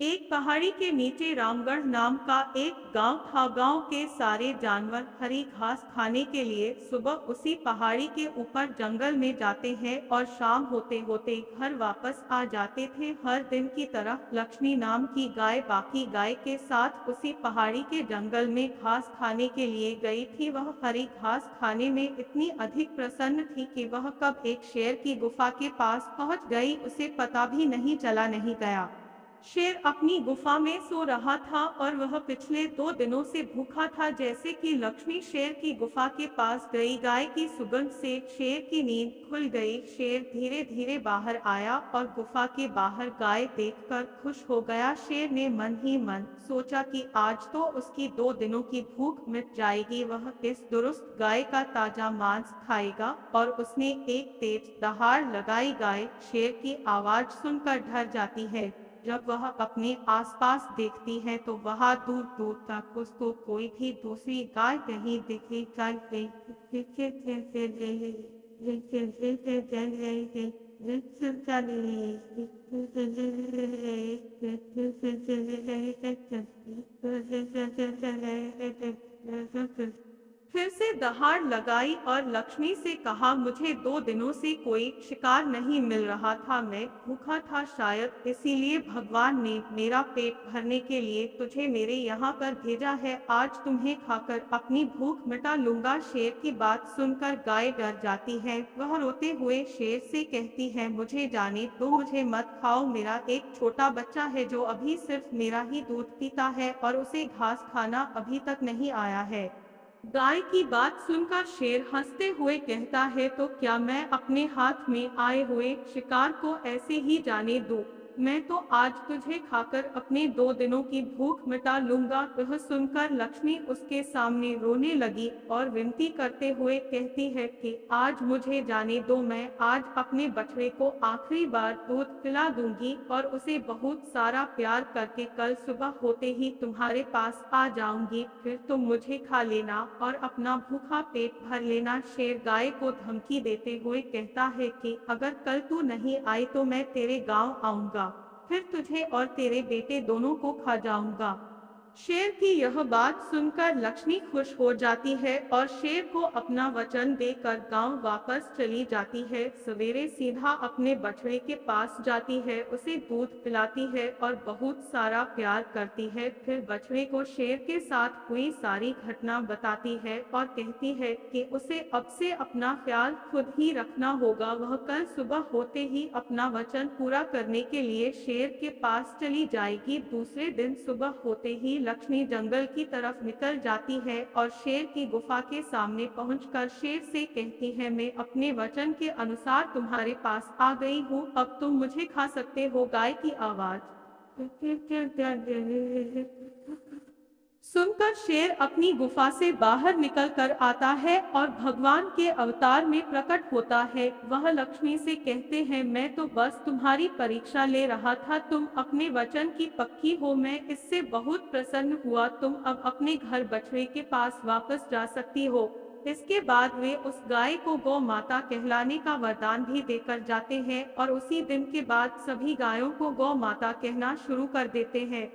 एक पहाड़ी के नीचे रामगढ़ नाम का एक गांव था। गांव के सारे जानवर हरी घास खाने के लिए सुबह उसी पहाड़ी के ऊपर जंगल में जाते हैं और शाम होते होते घर वापस आ जाते थे। हर दिन की तरह लक्ष्मी नाम की गाय बाकी गाय के साथ उसी पहाड़ी के जंगल में घास खाने के लिए गई थी। वह हरी घास खाने में इतनी अधिक प्रसन्न थी कि वह कब एक शेर की गुफा के पास पहुंच गई उसे पता भी नहीं चला। नहीं गया। शेर अपनी गुफा में सो रहा था और वह पिछले 2 दिनों से भूखा था। जैसे कि लक्ष्मी शेर की गुफा के पास गई, गाय की सुगंध से शेर की नींद खुल गई। शेर धीरे धीरे बाहर आया और गुफा के बाहर गाय देखकर खुश हो गया। शेर ने मन ही मन सोचा कि आज तो उसकी 2 दिनों की भूख मिट जाएगी। वह इस दुरुस्त गाय का ताजा मांस खाएगा। और उसने एक तेज दहाड़ लगाई। गाय शेर की आवाज सुनकर डर जाती है। जब वह अपने आसपास देखती है तो वहां दूर दूर तक उसको कोई भी दूसरी गाय नहीं दिखी। फिर से दहाड़ लगाई और लक्ष्मी से कहा, मुझे 2 दिनों से कोई शिकार नहीं मिल रहा था। मैं भूखा था, शायद इसीलिए भगवान ने मेरा पेट भरने के लिए तुझे मेरे यहाँ पर भेजा है। आज तुम्हें खाकर अपनी भूख मिटा लूंगा। शेर की बात सुनकर गाय डर जाती है। वह रोते हुए शेर से कहती है, मुझे जाने दो, मुझे मत खाओ। मेरा एक छोटा बच्चा है जो अभी सिर्फ मेरा ही दूध पीता है और उसे घास खाना अभी तक नहीं आया है। गाय की बात सुनकर शेर हंसते हुए कहता है, तो क्या मैं अपने हाथ में आए हुए शिकार को ऐसे ही जाने दूं? मैं तो आज तुझे खाकर अपने 2 दिनों की भूख मिटा लूंगा। वह सुनकर लक्ष्मी उसके सामने रोने लगी और विनती करते हुए कहती है कि आज मुझे जाने दो, मैं आज अपने बछड़े को आखिरी बार दूध पिला दूंगी और उसे बहुत सारा प्यार करके कल सुबह होते ही तुम्हारे पास आ जाऊंगी। फिर तुम मुझे खा लेना और अपना भूखा पेट भर लेना। शेर गाय को धमकी देते हुए कहता है कि अगर कल तू नहीं आई तो मैं तेरे गांव आऊंगा, फिर तुझे और तेरे बेटे दोनों को खा जाऊंगा। शेर की यह बात सुनकर लक्ष्मी खुश हो जाती है और शेर को अपना वचन देकर गांव वापस चली जाती है। सवेरे सीधा अपने बछड़े के पास जाती है, उसे दूध पिलाती है और बहुत सारा प्यार करती है। फिर बछड़े को शेर के साथ हुई सारी घटना बताती है और कहती है कि उसे अब से अपना ख्याल खुद ही रखना होगा। वह कल सुबह होते ही अपना वचन पूरा करने के लिए शेर के पास चली जाएगी। दूसरे दिन सुबह होते ही लक्ष्मी जंगल की तरफ निकल जाती है और शेर की गुफा के सामने पहुंचकर शेर से कहती है, मैं अपने वचन के अनुसार तुम्हारे पास आ गई हूँ, अब तुम मुझे खा सकते हो। गाय की आवाज सुनकर शेर अपनी गुफा से बाहर निकल कर आता है और भगवान के अवतार में प्रकट होता है। वह लक्ष्मी से कहते हैं, मैं तो बस तुम्हारी परीक्षा ले रहा था, तुम अपने वचन की पक्की हो, मैं इससे बहुत प्रसन्न हुआ। तुम अब अपने घर बछड़े के पास वापस जा सकती हो। इसके बाद वे उस गाय को गौ माता कहलाने का वरदान भी देकर जाते हैं और उसी दिन के बाद सभी गायों को गौ माता कहना शुरू कर देते हैं।